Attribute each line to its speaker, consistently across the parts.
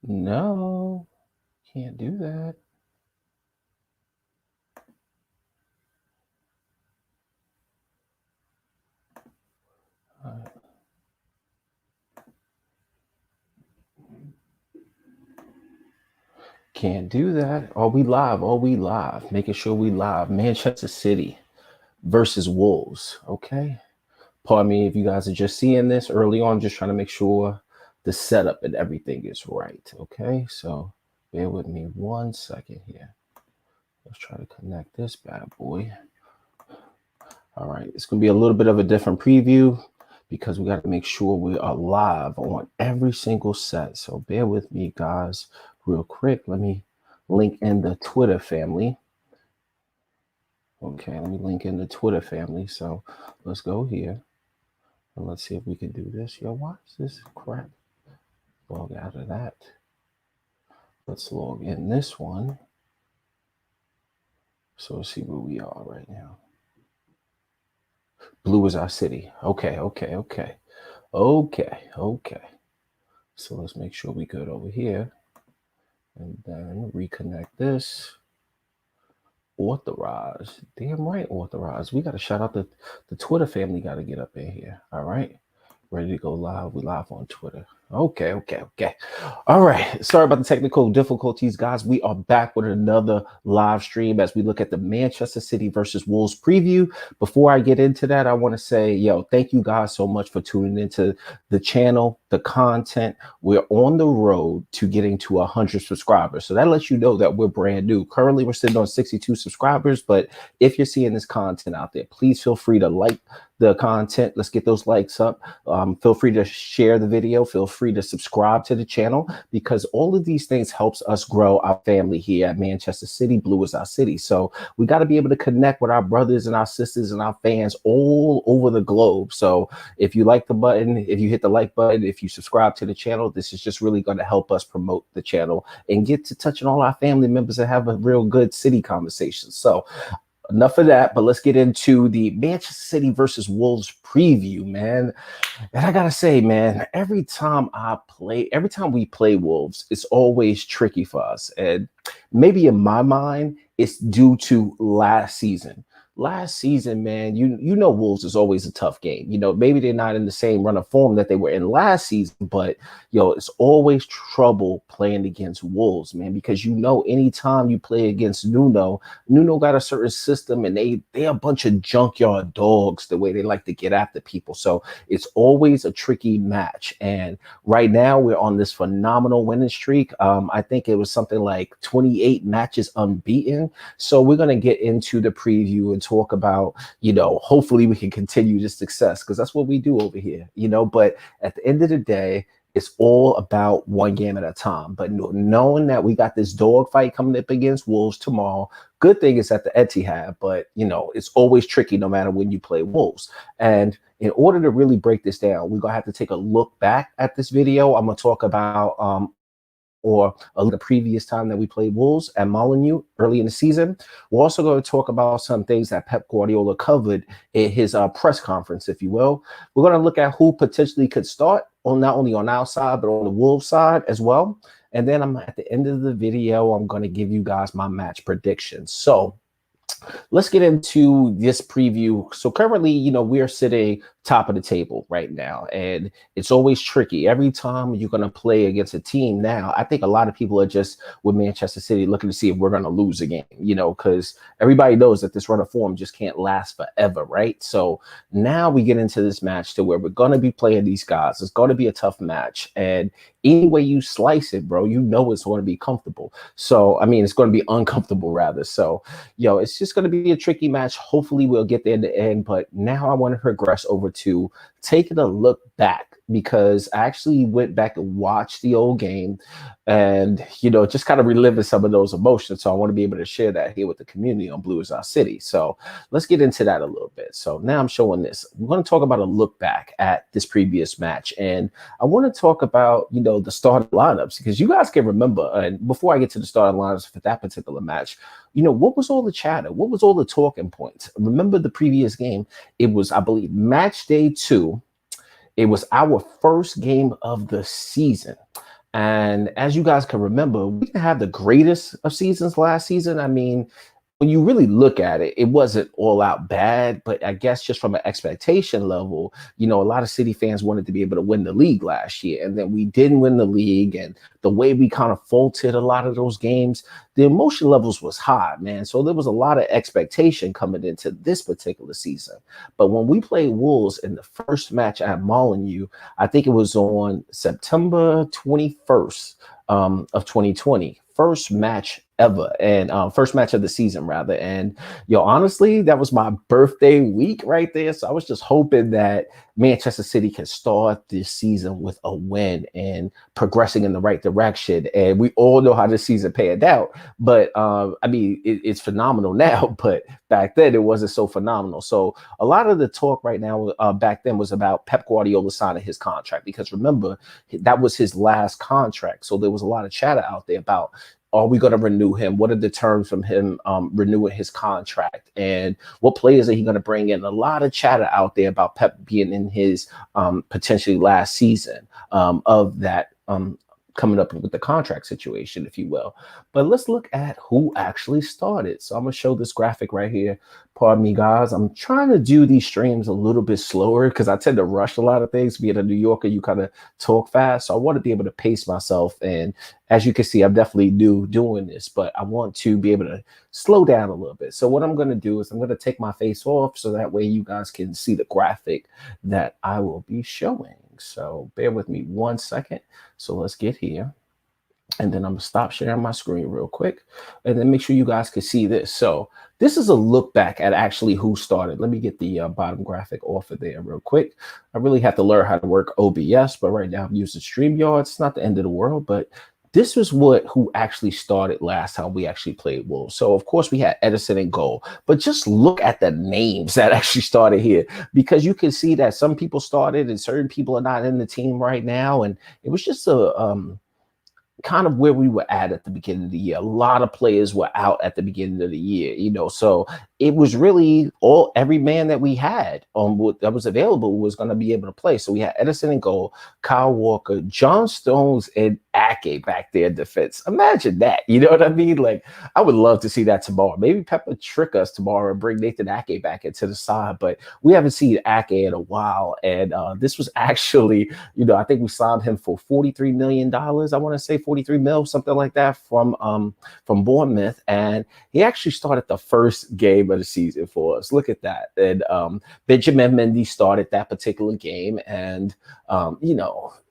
Speaker 1: No, can't do that. Uh, can't do that. Are we live? Are we live? Making sure we live. Manchester City versus Wolves. Okay. Pardon me if you guys are just seeing this early on, just trying to make sure the setup and everything is right. Okay. So bear with me 1 second here. Let's try to connect this bad boy. All right. It's going to be a little bit of a different preview because we got to make sure we are live on every single set. So bear with me, guys, real quick. Let me link in the Twitter family. Okay, let me link in the Twitter family. So let's go here and let's see if we can do this. Yo, why is this crap? Log out of that. Let's log in this one. So let's see where we are right now. Blue is our city. Okay. So let's make sure we good over here. And then reconnect this. Authorize. Damn right, authorize. We got to shout out the Twitter family. Got to get up in here. All right. Ready to go live. We live on Twitter. Okay. All right. Sorry about the technical difficulties, guys. We are back with another live stream as we look at the Manchester City versus Wolves preview. Before I get into that, I want to say, thank you guys so much for tuning into the channel, the content. We're on the road to getting to 100 subscribers. So that lets you know that we're brand new. Currently, we're sitting on 62 subscribers. But if you're seeing this content out there, please feel free to like the content. Let's get those likes up. Feel free to share the video. Feel free to subscribe to the channel because all of these things helps us grow our family here at Manchester City. Blue is our city. So we got to be able to connect with our brothers and our sisters and our fans all over the globe. So if you like the button, if you hit the like button, if you subscribe to the channel, this is just really going to help us promote the channel and get to touching all our family members and have a real good city conversation. So enough of that, but let's get into the Manchester City versus Wolves preview, man. And I gotta say, man, every time we play Wolves, it's always tricky for us. And maybe in my mind, it's due to last season. Last season, man, you know Wolves is always a tough game. Maybe they're not in the same run of form that they were in last season, but it's always trouble playing against Wolves, man, because anytime you play against Nuno got a certain system and they're a bunch of junkyard dogs the way they like to get after people. So it's always a tricky match. And right now we're on this phenomenal winning streak. I think it was something like 28 matches unbeaten. So we're going to get into the preview and talk about, hopefully we can continue this success because that's what we do over here, but at the end of the day, it's all about one game at a time. But knowing that we got this dog fight coming up against Wolves tomorrow, good thing is at the Etihad, but it's always tricky no matter when you play Wolves. And in order to really break this down, we're gonna have to take a look back at this video. I'm gonna talk about the previous time that we played Wolves at Molineux early in the season. We're also going to talk about some things that Pep Guardiola covered in his press conference, if you will. We're going to look at who potentially could start not only on our side, but on the Wolves side as well. And then at the end of the video, I'm going to give you guys my match predictions. So let's get into this preview. So currently, we're sitting top of the table right now, and it's always tricky. Every time you're going to play against a team now, I think a lot of people are just with Manchester City looking to see if we're going to lose again, because everybody knows that this run of form just can't last forever, right? So now we get into this match to where we're going to be playing these guys. It's going to be a tough match, and any way you slice it, bro, it's going to be comfortable. So, it's going to be uncomfortable rather. So, it's just going to be a tricky match. Hopefully we'll get there in the end, but now I want to progress over to taking a look back because I actually went back and watched the old game and, just kind of reliving some of those emotions. So I want to be able to share that here with the community on Blue is Our City. So let's get into that a little bit. So now I'm showing this. We're going to talk about a look back at this previous match. And I want to talk about, the starting lineups because you guys can remember. And before I get to the starting lineups for that particular match, what was all the chatter? What was all the talking points? Remember the previous game? It was, I believe, match day 2. It was our first game of the season. And as you guys can remember, we didn't have the greatest of seasons last season. I mean, when you really look at it, it wasn't all out bad, but I guess just from an expectation level, a lot of City fans wanted to be able to win the league last year, and then we didn't win the league, and the way we kind of faltered a lot of those games, the emotion levels was high, man. So there was a lot of expectation coming into this particular season. But when we played Wolves in the first match at Molyneux, I think it was on September 21st of 2020, first match ever, and first match of the season rather. And honestly, that was my birthday week right there. So I was just hoping that Manchester City can start this season with a win and progressing in the right direction. And we all know how this season panned out. But I mean, it's phenomenal now, but back then it wasn't so phenomenal. So a lot of the talk right now back then was about Pep Guardiola signing his contract, because remember, that was his last contract. So there was a lot of chatter out there about, are we going to renew him? What are the terms from him renewing his contract? And what players are he going to bring in? A lot of chatter out there about Pep being in his potentially last season of that coming up with the contract situation, if you will. But let's look at who actually started. So I'm going to show this graphic right here. Pardon me, guys. I'm trying to do these streams a little bit slower because I tend to rush a lot of things. Being a New Yorker, you kind of talk fast. So I want to be able to pace myself. And as you can see, I'm definitely new doing this, but I want to be able to slow down a little bit. So what I'm going to do is I'm going to take my face off so that way you guys can see the graphic that I will be showing. So bear with me 1 second. So let's get here. And then I'm going to stop sharing my screen real quick and then make sure you guys can see this. So this is a look back at actually who started. Let me get the bottom graphic off of there real quick. I really have to learn how to work OBS, but right now I'm using StreamYard. It's not the end of the world, but this was who actually started last time we actually played Wolves. So of course we had Edison in goal, but just look at the names that actually started here, because you can see that some people started and certain people are not in the team right now. And it was just a kind of where we were at the beginning of the year. A lot of players were out at the beginning of the year, so it was really every man that we had that was available was going to be able to play. So we had Edison in goal, Kyle Walker, John Stones, and Ake back there in defense. Imagine that. You know what I mean? Like, I would love to see that tomorrow. Maybe Pep would trick us tomorrow and bring Nathan Ake back into the side, but we haven't seen Ake in a while. And this was actually, I think we signed him for $43 million. I want to say 43 mil, something like that, from Bournemouth. And he actually started the first game of the season for us. Look at that. And Benjamin Mendy started that particular game. And,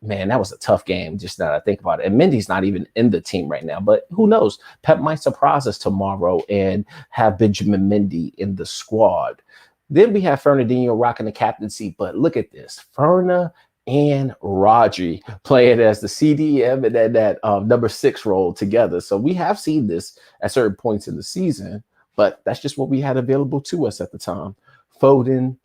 Speaker 1: man, that was a tough game, just now that I think about it. And Mendy's not even in the team right now, but who knows? Pep might surprise us tomorrow and have Benjamin Mendy in the squad. Then we have Fernandinho rocking the captaincy, but look at this. Ferna and Rodri playing as the CDM and then that number 6 role together. So we have seen this at certain points in the season, but that's just what we had available to us at the time. Foden,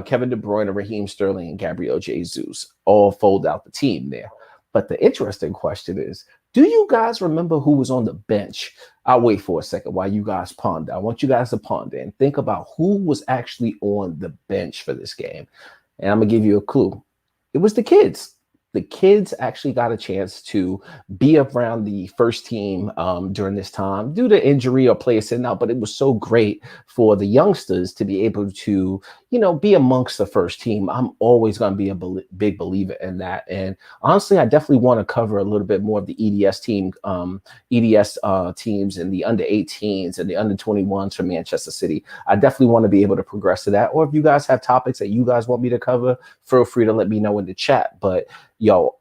Speaker 1: Kevin De Bruyne, Raheem Sterling, and Gabriel Jesus all fold out the team there. But the interesting question is, do you guys remember who was on the bench? I'll wait for a second while you guys ponder. I want you guys to ponder and think about who was actually on the bench for this game. And I'm going to give you a clue. It was the kids. The kids actually got a chance to be around the first team during this time due to injury or player sitting out. But it was so great for the youngsters to be able to, be amongst the first team. I'm always going to be a big believer in that. And honestly, I definitely want to cover a little bit more of the EDS team, EDS teams and the under 18s and the under 21s for Manchester City. I definitely want to be able to progress to that. Or if you guys have topics that you guys want me to cover, feel free to let me know in the chat. But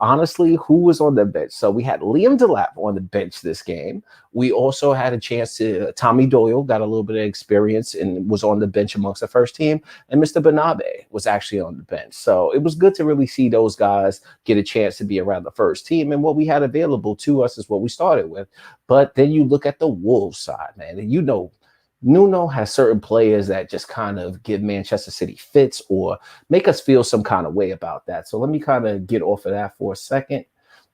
Speaker 1: honestly, who was on the bench? So we had Liam Delap on the bench this game. We also had a chance to, Tommy Doyle got a little bit of experience and was on the bench amongst the first team. And Mr. Banabe was actually on the bench. So it was good to really see those guys get a chance to be around the first team. And what we had available to us is what we started with. But then you look at the Wolves side, man, and Nuno has certain players that just kind of give Manchester City fits or make us feel some kind of way about that. So let me kind of get off of that for a second.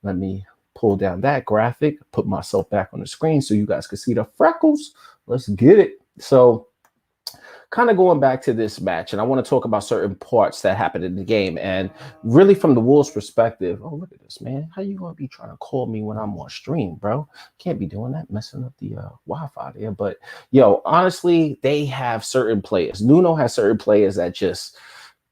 Speaker 1: Let me pull down that graphic, put myself back on the screen so you guys can see the freckles. Let's get it. So kind of going back to this match, and I want to talk about certain parts that happened in the game, and really from the Wolves' perspective. Oh, look at this, man! How you gonna be trying to call me when I'm on stream, bro? Can't be doing that, messing up the Wi-Fi there. But honestly, they have certain players. Nuno has certain players that just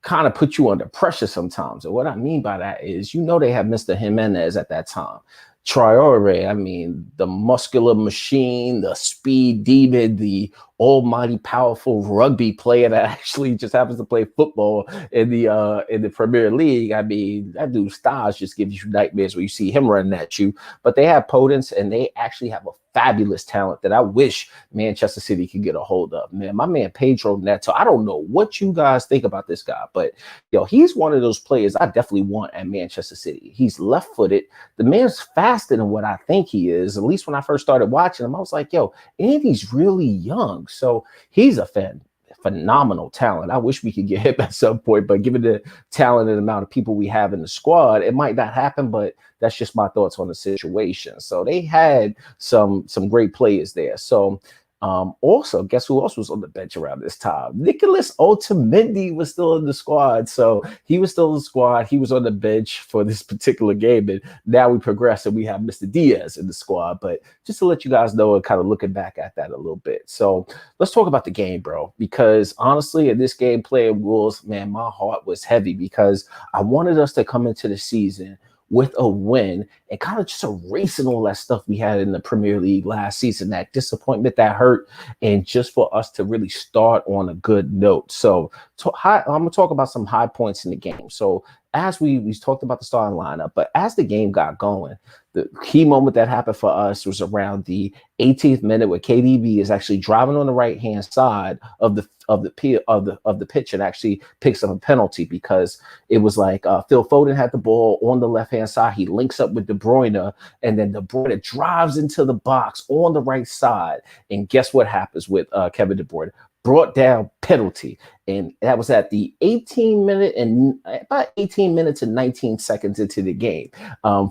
Speaker 1: kind of put you under pressure sometimes. And what I mean by that is, they have Mr. Jimenez at that time. Traore, I mean, the muscular machine, the speed demon, the almighty powerful rugby player that actually just happens to play football in the Premier League. I mean, that dude's styles just gives you nightmares when you see him running at you. But they have potence, and they actually have a fabulous talent that I wish Manchester City could get a hold of. Man, my man Pedro Neto, I don't know what you guys think about this guy, but he's one of those players I definitely want at Manchester City. He's left-footed. The man's faster than what I think he is. At least when I first started watching him, I was like, and he's really young. So he's a phenomenal talent. I wish we could get him at some point, but given the talent and amount of people we have in the squad, it might not happen, but that's just my thoughts on the situation. So they had some great players there. So also, guess who else was on the bench around this time? Nicholas Otamendi was still in the squad. So he was still in the squad. He was on the bench for this particular game. And now we progress and we have Mr. Diaz in the squad. But just to let you guys know and kind of looking back at that a little bit. So let's talk about the game, bro. Because honestly, in this game playing Wolves, man, my heart was heavy because I wanted us to come into the season with a win and kind of just erasing all that stuff we had in the Premier League last season, that disappointment that hurt, and just for us to really start on a good note. So I'm going to talk about some high points in the game. So as we talked about the starting lineup, but as the game got going, the key moment that happened for us was around the 18th minute, where KDB is actually driving on the right hand side of the pitch and actually picks up a penalty, because it was like Phil Foden had the ball on the left hand side. He links up with De Bruyne, and then De Bruyne drives into the box on the right side. And guess what happens with Kevin De Bruyne? Brought down penalty. And that was at the 18 minute and about 18 minutes and 19 seconds into the game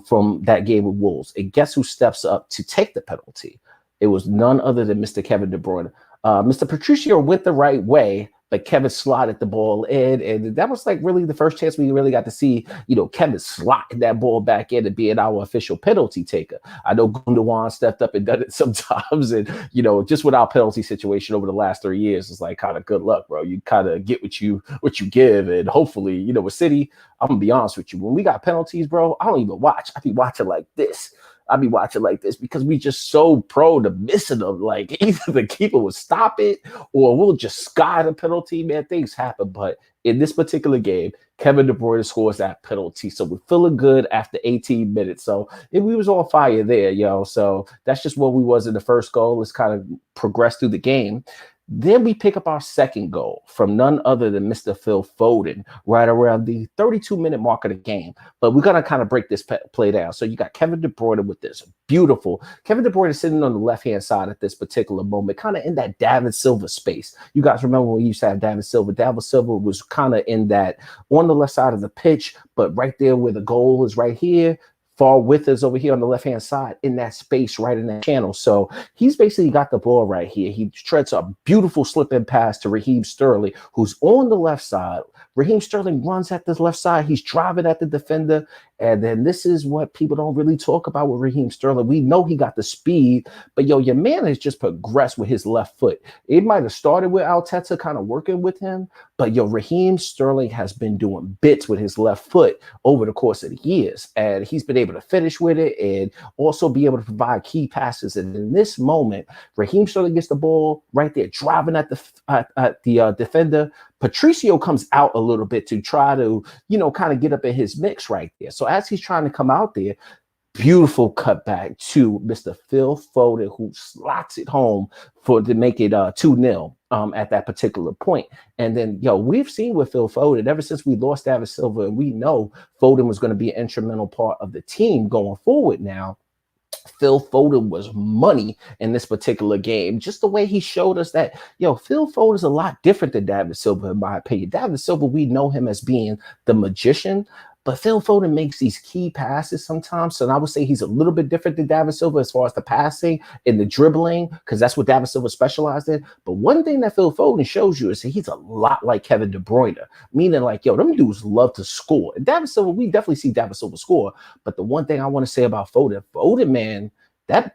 Speaker 1: from that game with Wolves. And guess who steps up to take the penalty? It was none other than Mr. Kevin De Bruyne. Mr. Patricio went the right way, but Kevin slotted the ball in. And that was like really the first chance we really got to see, Kevin slotting that ball back in and being our official penalty taker. I know Gundogan stepped up and done it sometimes. And, just with our penalty situation over the last 3 years, it's like kind of good luck, bro. You kind of get what you give. And hopefully, with City, I'm going to be honest with you. When we got penalties, bro, I don't even watch. I be watching like this. Because we just so prone to missing them. Like either the keeper will stop it or we'll just sky the penalty. Man, things happen. But in this particular game, Kevin De Bruyne scores that penalty. So we're feeling good after 18 minutes. So we was on fire there, So that's just what we was in the first goal. Let's kind of progress through the game. Then we pick up our second goal from none other than Mr. Phil Foden right around the 32-minute mark of the game. But we're going to kind of break this play down. So you got Kevin De Bruyne with this beautiful. Kevin De Bruyne is sitting on the left-hand side at this particular moment, kind of in that David Silva space. You guys remember when we used to have David Silva? David Silva was kind of in that on the left side of the pitch, but right there where the goal is right here. Far width is over here on the left-hand side in that space right in that channel. So he's basically got the ball right here. He treads a beautiful slip-in pass to Raheem Sterling, who's on the left side. Raheem Sterling runs at the left side. He's driving at the defender. And then this is what people don't really talk about with Raheem Sterling. We know he got the speed, but your man has just progressed with his left foot. It might have started with Arteta kind of working with him, but Raheem Sterling has been doing bits with his left foot over the course of the years. And he's been able to finish with it and also be able to provide key passes. And in this moment, Raheem Sterling gets the ball right there, driving at the defender. Patricio comes out a little bit to try to, kind of get up in his mix right there. So as he's trying to come out there, beautiful cutback to Mr. Phil Foden, who slots it home to make it 2-0 at that particular point. And then, we've seen with Phil Foden ever since we lost David Silva, and we know Foden was going to be an instrumental part of the team going forward now. Phil Foden was money in this particular game. Just the way he showed us that, Phil Foden is a lot different than David Silva, in my opinion. David Silva, we know him as being the magician, but Phil Foden makes these key passes sometimes. So I would say he's a little bit different than David Silva as far as the passing and the dribbling, because that's what David Silva specialized in. But one thing that Phil Foden shows you is that he's a lot like Kevin De Bruyne, meaning like, yo, them dudes love to score. And David Silva, we definitely see David Silva score. But the one thing I want to say about Foden, man, that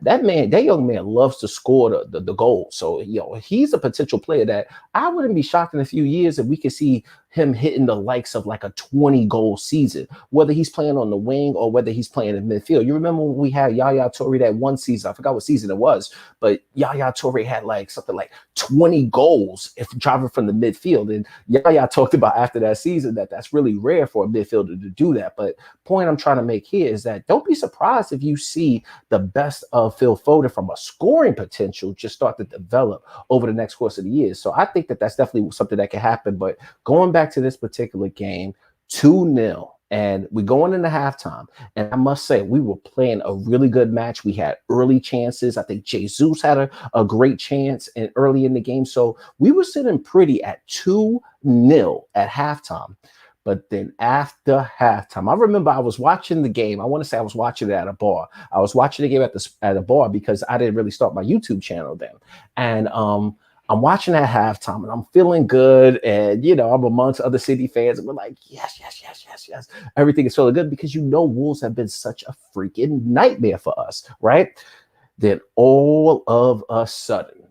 Speaker 1: young man loves to score the goal. So, he's a potential player that I wouldn't be shocked in a few years if we could see him hitting the likes of like a 20-goal season, whether he's playing on the wing or whether he's playing in midfield. You remember when we had Yaya Toure that one season? I forgot what season it was, but Yaya Toure had like something like 20 goals if driving from the midfield. And Yaya talked about after that season that that's really rare for a midfielder to do that. But point I'm trying to make here is that don't be surprised if you see the best of Phil Foden from a scoring potential just start to develop over the next course of the years. So I think that that's definitely something that can happen. But going back to this particular game, 2-0, and we're going into halftime. And I must say, we were playing a really good match. We had early chances. I think Jesus had a great chance and early in the game. So we were sitting pretty at 2-0 at halftime. But then after halftime, I remember I was watching the game. I want to say I was watching it at a bar. I was watching the game at a bar because I didn't really start my YouTube channel then. And I'm watching at halftime and I'm feeling good. And, I'm amongst other City fans. And we're like, yes. Everything is feeling good because, Wolves have been such a freaking nightmare for us, right? Then all of a sudden,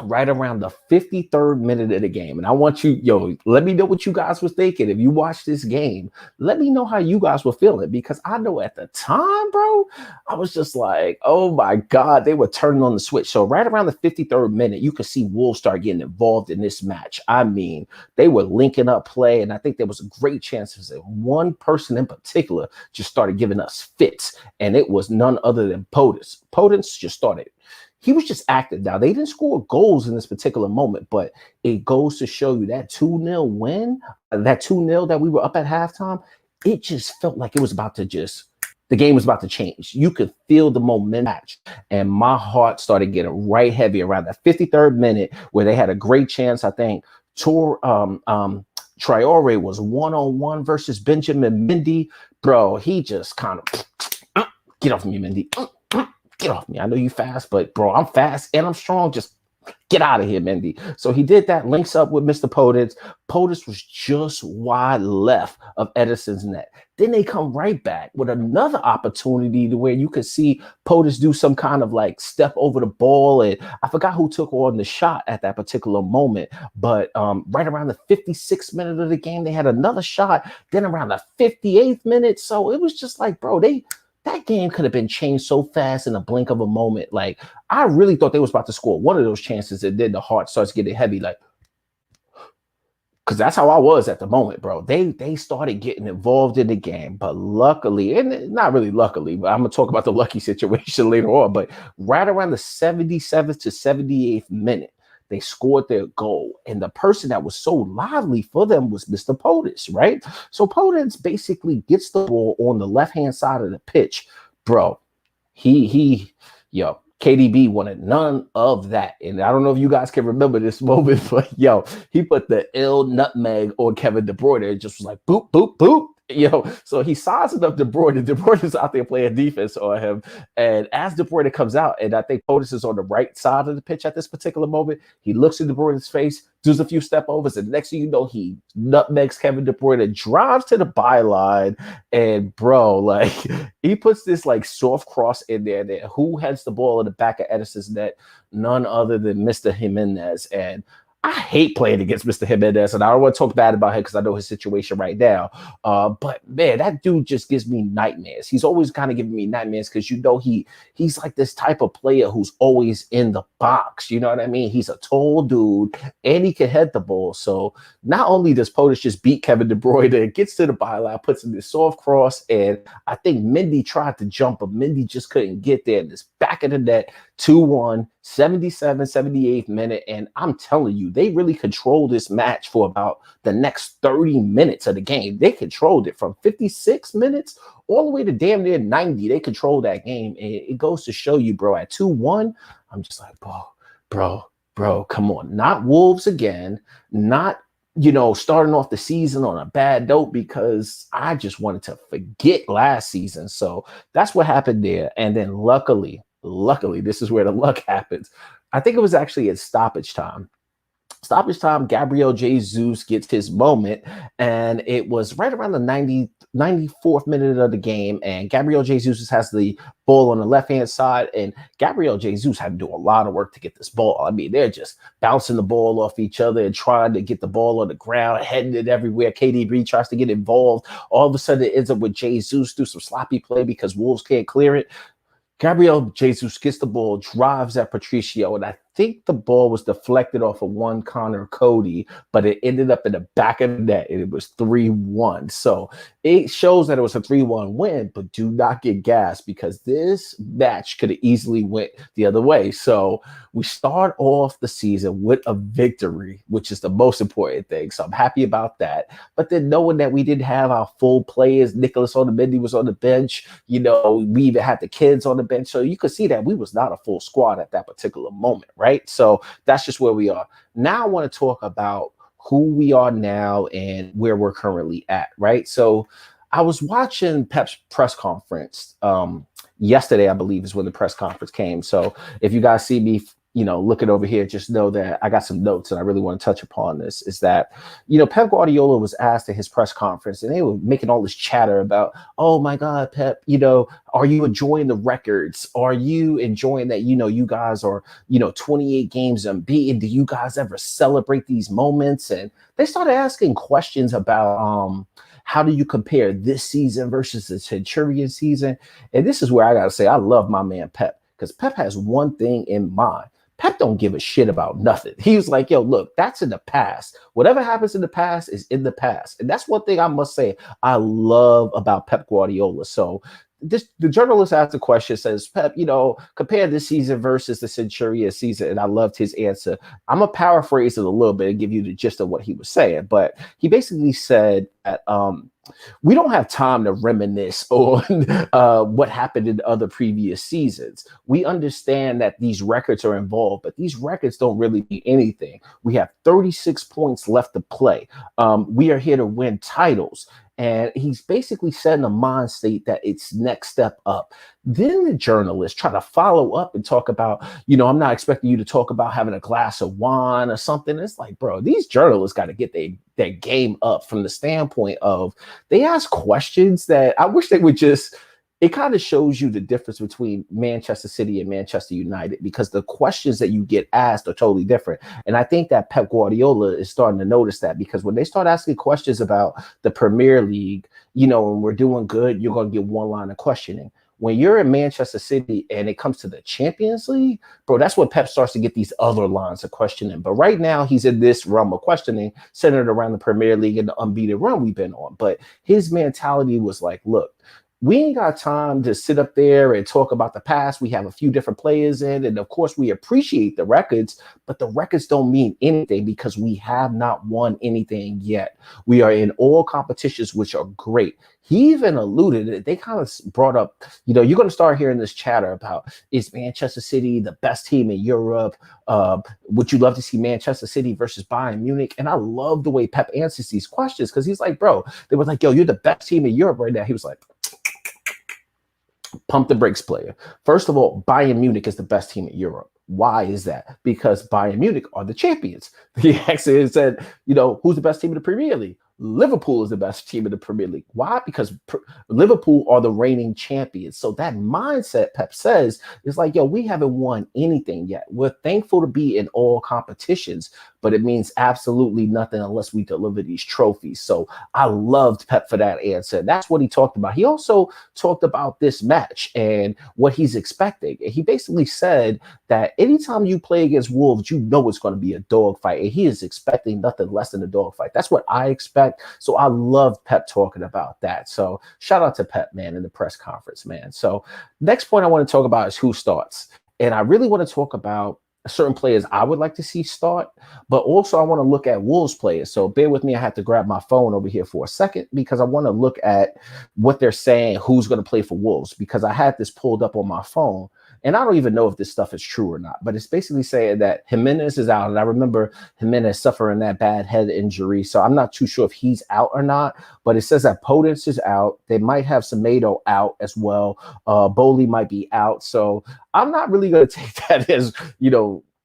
Speaker 1: right around the 53rd minute of the game. And I want you, let me know what you guys was thinking. If you watched this game, let me know how you guys were feeling, because I know at the time, bro, I was just like, oh my God, they were turning on the switch. So right around the 53rd minute, you could see Wolves start getting involved in this match. I mean, they were linking up play, and I think there was a great chance that one person in particular just started giving us fits, and it was none other than Podence. Podence just started. He was just active. Now, they didn't score goals in this particular moment, but it goes to show you that 2-0 win, that 2-0 that we were up at halftime, it just felt like it was about to the game was about to change. You could feel the momentum, and my heart started getting right heavy around that 53rd minute where they had a great chance. I think Traore was one-on-one versus Benjamin Mendy. Bro, he just kind of, get off me, Mendy. Get off me. I know you fast, but bro, I'm fast and I'm strong. Just get out of here, Mendy. So he did that, links up with Mr. Podence. Podence was just wide left of Edison's net. Then they come right back with another opportunity to where you could see Podence do some kind of like step over the ball. And I forgot who took on the shot at that particular moment. But right around the 56th minute of the game, they had another shot. Then around the 58th minute. So it was just like, bro, that game could have been changed so fast in a blink of a moment. Like, I really thought they was about to score one of those chances, and then the heart starts getting heavy, like, because that's how I was at the moment, bro. They started getting involved in the game, but luckily, and not really luckily, but I'm going to talk about the lucky situation later on, but right around the 77th to 78th minute, they scored their goal. And the person that was so lively for them was Mr. Podence, right? So Podence basically gets the ball on the left-hand side of the pitch. Bro, KDB wanted none of that. And I don't know if you guys can remember this moment, but he put the ill nutmeg on Kevin De Bruyne. It just was like, boop, boop, boop. So he sizes up De Bruyne. De Bruyne is out there playing defense on him. And as De Bruyne comes out, and I think Podence is on the right side of the pitch at this particular moment, he looks at De Bruyne's face, does a few step overs, and next thing you know, he nutmegs Kevin De Bruyne, drives to the byline, and bro, like, he puts this like soft cross in there. Who heads the ball in the back of Edison's net? None other than Mr. Jimenez. And I hate playing against Mr. Jimenez, and I don't want to talk bad about him because I know his situation right now. But man, that dude just gives me nightmares. He's always kind of giving me nightmares because he's like this type of player who's always in the box. You know what I mean? He's a tall dude and he can head the ball. So not only does Podence just beat Kevin De Bruyne, it gets to the byline, puts in this soft cross, and I think Mendy tried to jump, but Mendy just couldn't get there. And this back of the net, 2-1, 77, 78th minute. And I'm telling you, they really controlled this match for about the next 30 minutes of the game. They controlled it from 56 minutes all the way to damn near 90. They controlled that game. And it goes to show you, bro, at 2-1, I'm just like, bro, come on. Not Wolves again, not starting off the season on a bad note because I just wanted to forget last season. So that's what happened there. And then luckily, this is where the luck happens. I think it was actually at stoppage time, Gabriel Jesus gets his moment, and it was right around the 94th minute of the game. And Gabriel Jesus has the ball on the left hand side, and Gabriel Jesus had to do a lot of work to get this ball. I mean, they're just bouncing the ball off each other and trying to get the ball on the ground, heading it everywhere. KDB tries to get involved. All of a sudden, it ends up with Jesus through some sloppy play because Wolves can't clear it. Gabriel Jesus gets the ball, drives at Patricio, and I think the ball was deflected off of one Connor Cody, but it ended up in the back of the net, and it was 3-1. So it shows that it was a 3-1 win, but do not get gassed because this match could have easily went the other way. So we start off the season with a victory, which is the most important thing. So I'm happy about that. But then knowing that we didn't have our full players, Nicholas Otamendi was on the bench, we even had the kids on the bench. So you could see that we was not a full squad at that particular moment, right? So that's just where we are. Now I want to talk about who we are now and where we're currently at, right? So I was watching Pep's press conference yesterday, I believe is when the press conference came. So if you guys see me, looking over here, just know that I got some notes and I really want to touch upon this, is that, Pep Guardiola was asked at his press conference and they were making all this chatter about, oh my God, Pep, are you enjoying the records? Are you enjoying that, you guys are, 28 games unbeaten? Do you guys ever celebrate these moments? And they started asking questions about, how do you compare this season versus the Centurion season? And this is where I got to say, I love my man Pep, because Pep has one thing in mind. Pep don't give a shit about nothing. He was like, yo, look, that's in the past. Whatever happens in the past is in the past. And that's one thing I must say I love about Pep Guardiola. So the journalist asked the question, says, Pep, compare this season versus the Centurion season. And I loved his answer. I'm going to paraphrase it a little bit and give you the gist of what he was saying. But he basically said that we don't have time to reminisce on what happened in other previous seasons. We understand that these records are involved, but these records don't really mean anything. We have 36 points left to play. We are here to win titles. And he's basically setting a mind state that it's next step up. Then the journalists try to follow up and talk about, I'm not expecting you to talk about having a glass of wine or something. It's like, bro, these journalists got to get their game up from the standpoint of they ask questions that I wish they would just. It kind of shows you the difference between Manchester City and Manchester United, because the questions that you get asked are totally different. And I think that Pep Guardiola is starting to notice that, because when they start asking questions about the Premier League, when we're doing good, you're going to get one line of questioning. When you're in Manchester City and it comes to the Champions League, bro, that's when Pep starts to get these other lines of questioning. But right now he's in this realm of questioning centered around the Premier League and the unbeaten run we've been on. But his mentality was like, look, we ain't got time to sit up there and talk about the past. We have a few different players in, and of course we appreciate the records, but the records don't mean anything because we have not won anything yet. We are in all competitions, which are great. He even alluded, they kind of brought up, you're going to start hearing this chatter about, is Manchester City the best team in Europe? Would you love to see Manchester City versus Bayern Munich? And I love the way Pep answers these questions, because he's like, bro, they were like, yo, you're the best team in Europe right now. He was like, pump the brakes, player. First of all, Bayern Munich is the best team in Europe. Why is that? Because Bayern Munich are the champions. He actually said, who's the best team in the Premier League? Liverpool is the best team in the Premier League. Why? Because Liverpool are the reigning champions. So that mindset, Pep says, is like, yo, we haven't won anything yet. We're thankful to be in all competitions, but it means absolutely nothing unless we deliver these trophies. So I loved Pep for that answer. That's what he talked about. He also talked about this match and what he's expecting. And he basically said that anytime you play against Wolves, you know it's going to be a dogfight. And he is expecting nothing less than a dogfight. That's what I expect. So I love Pep talking about that. So shout out to Pep, man, in the press conference, man. So next point I want to talk about is who starts. And I really want to talk about certain players I would like to see start, but also I want to look at Wolves players. So bear with me. I have to grab my phone over here for a second because I want to look at what they're saying, who's going to play for Wolves, because I had this pulled up on my phone. And I don't even know if this stuff is true or not, but it's basically saying that Jimenez is out. And I remember Jimenez suffering that bad head injury. So I'm not too sure if he's out or not, but it says that Potence is out. They might have Semedo out as well. Bowley might be out. So I'm not really going to take that as,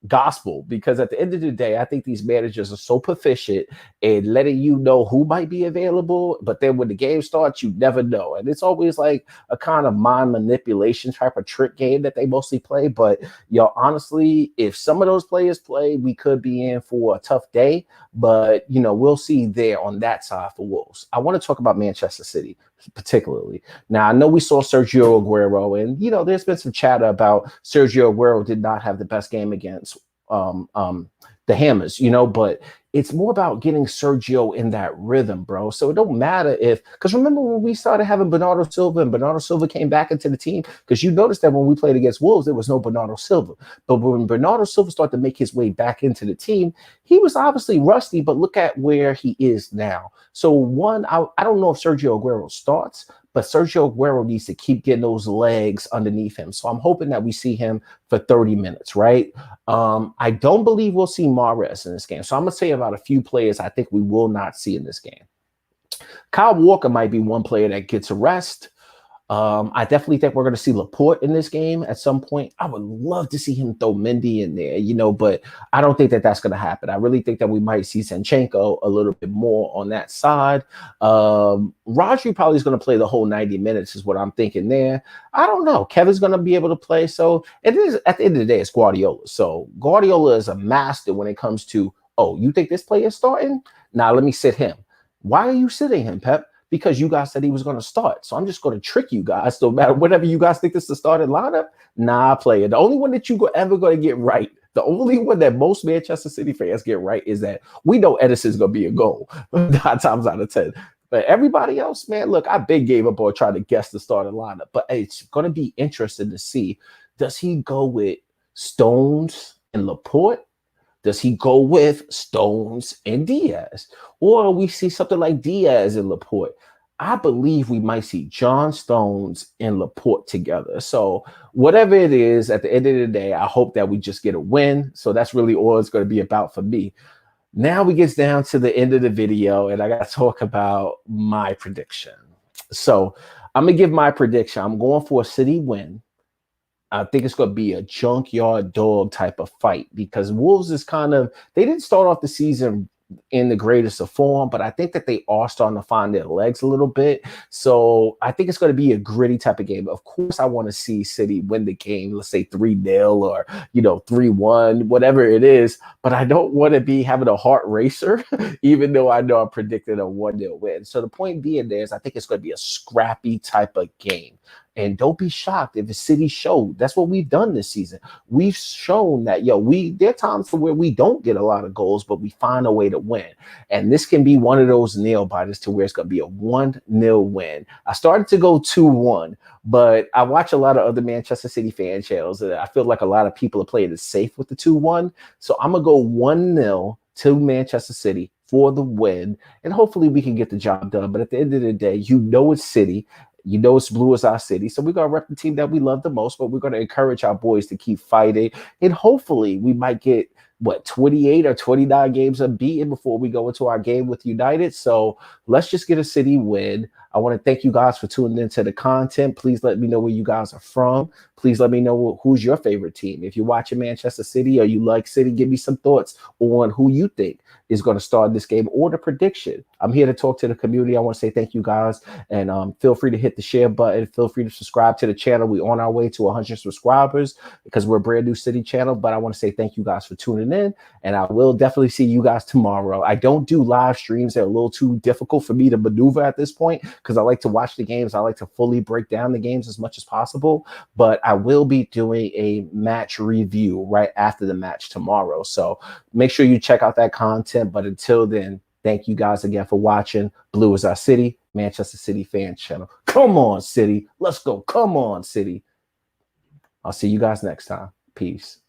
Speaker 1: gospel, because at the end of the day, I think these managers are so proficient in letting you know who might be available, but then when the game starts, you never know. And it's always like a kind of mind manipulation type of trick game that they mostly play. But honestly, if some of those players play, we could be in for a tough day. But we'll see there on that side for Wolves. I want to talk about Manchester City particularly. Now, I know we saw Sergio Aguero, and there's been some chatter about Sergio Aguero did not have the best game against the Hammers, but it's more about getting Sergio in that rhythm, bro. So it don't matter because remember when we started having Bernardo Silva and Bernardo Silva came back into the team, because you noticed that when we played against Wolves, there was no Bernardo Silva. But when Bernardo Silva started to make his way back into the team, he was obviously rusty, but look at where he is now. So I don't know if Sergio Aguero starts, but Sergio Aguero needs to keep getting those legs underneath him. So I'm hoping that we see him for 30 minutes, right? I don't believe we'll see Mahrez in this game. So I'm going to say about a few players I think we will not see in this game. Kyle Walker might be one player that gets a rest. I definitely think we're going to see Laporte in this game at some point. I would love to see him throw Mendy in there, but I don't think that that's going to happen. I really think that we might see Zinchenko a little bit more on that side. Rodri probably is going to play the whole 90 minutes is what I'm thinking there. I don't know. Kevin's going to be able to play. So it is, at the end of the day, it's Guardiola. So Guardiola is a master when it comes to, you think this player is starting? Now let me sit him. Why are you sitting him, Pep? Because you guys said he was going to start. So I'm just going to trick you guys. No matter whatever you guys think this is the starting lineup, player. The only one that you ever going to get right, the only one that most Manchester City fans get right is that we know Edison's going to be a goal 9 times out of 10. But everybody else, man, look, I big gave up on trying to guess the starting lineup. But it's going to be interesting to see, does he go with Stones and Laporte? Does he go with Stones and Diaz? Or we see something like Diaz and Laporte? I believe we might see John Stones and Laporte together. So whatever it is, at the end of the day, I hope that we just get a win. So that's really all it's going to be about for me. Now we get down to the end of the video, and I got to talk about my prediction. So I'm going to give my prediction. I'm going for a City win. I think it's going to be a junkyard dog type of fight, because Wolves is they didn't start off the season in the greatest of form, but I think that they are starting to find their legs a little bit. So I think it's going to be a gritty type of game. Of course, I want to see City win the game, let's say 3-0 or, 3-1, whatever it is. But I don't want to be having a heart racer, even though I know I'm predicting a 1-0 win. So the point being there is I think it's going to be a scrappy type of game. And don't be shocked if the City showed. That's what we've done this season. We've shown that, there are times where we don't get a lot of goals, but we find a way to win. And this can be one of those nail biters to where it's going to be a 1-0 win. I started to go 2-1, but I watch a lot of other Manchester City fan channels, and I feel like a lot of people are playing it safe with the 2-1. So I'm going to go 1-0 to Manchester City for the win, and hopefully we can get the job done. But at the end of the day, it's City. It's blue as our city. So we're going to rep the team that we love the most, but we're going to encourage our boys to keep fighting. And hopefully we might get, 28 or 29 games unbeaten before we go into our game with United. So let's just get a City win. I want to thank you guys for tuning into the content. Please let me know where you guys are from. Please let me know who's your favorite team. If you're watching Manchester City or you like City, give me some thoughts on who you think is going to start this game or the prediction. I'm here to talk to the community. I want to say thank you guys, and feel free to hit the share button. Feel free to subscribe to the channel. We're on our way to 100 subscribers because we're a brand new City channel. But I want to say thank you guys for tuning in, and I will definitely see you guys tomorrow. I don't do live streams. They're a little too difficult for me to maneuver at this point because I like to watch the games. I like to fully break down the games as much as possible. But I will be doing a match review right after the match tomorrow. So make sure you check out that content. But until then, thank you guys again for watching Blue is Our City, Manchester City fan channel. Come on, City. Let's go. Come on, City. I'll see you guys next time. Peace.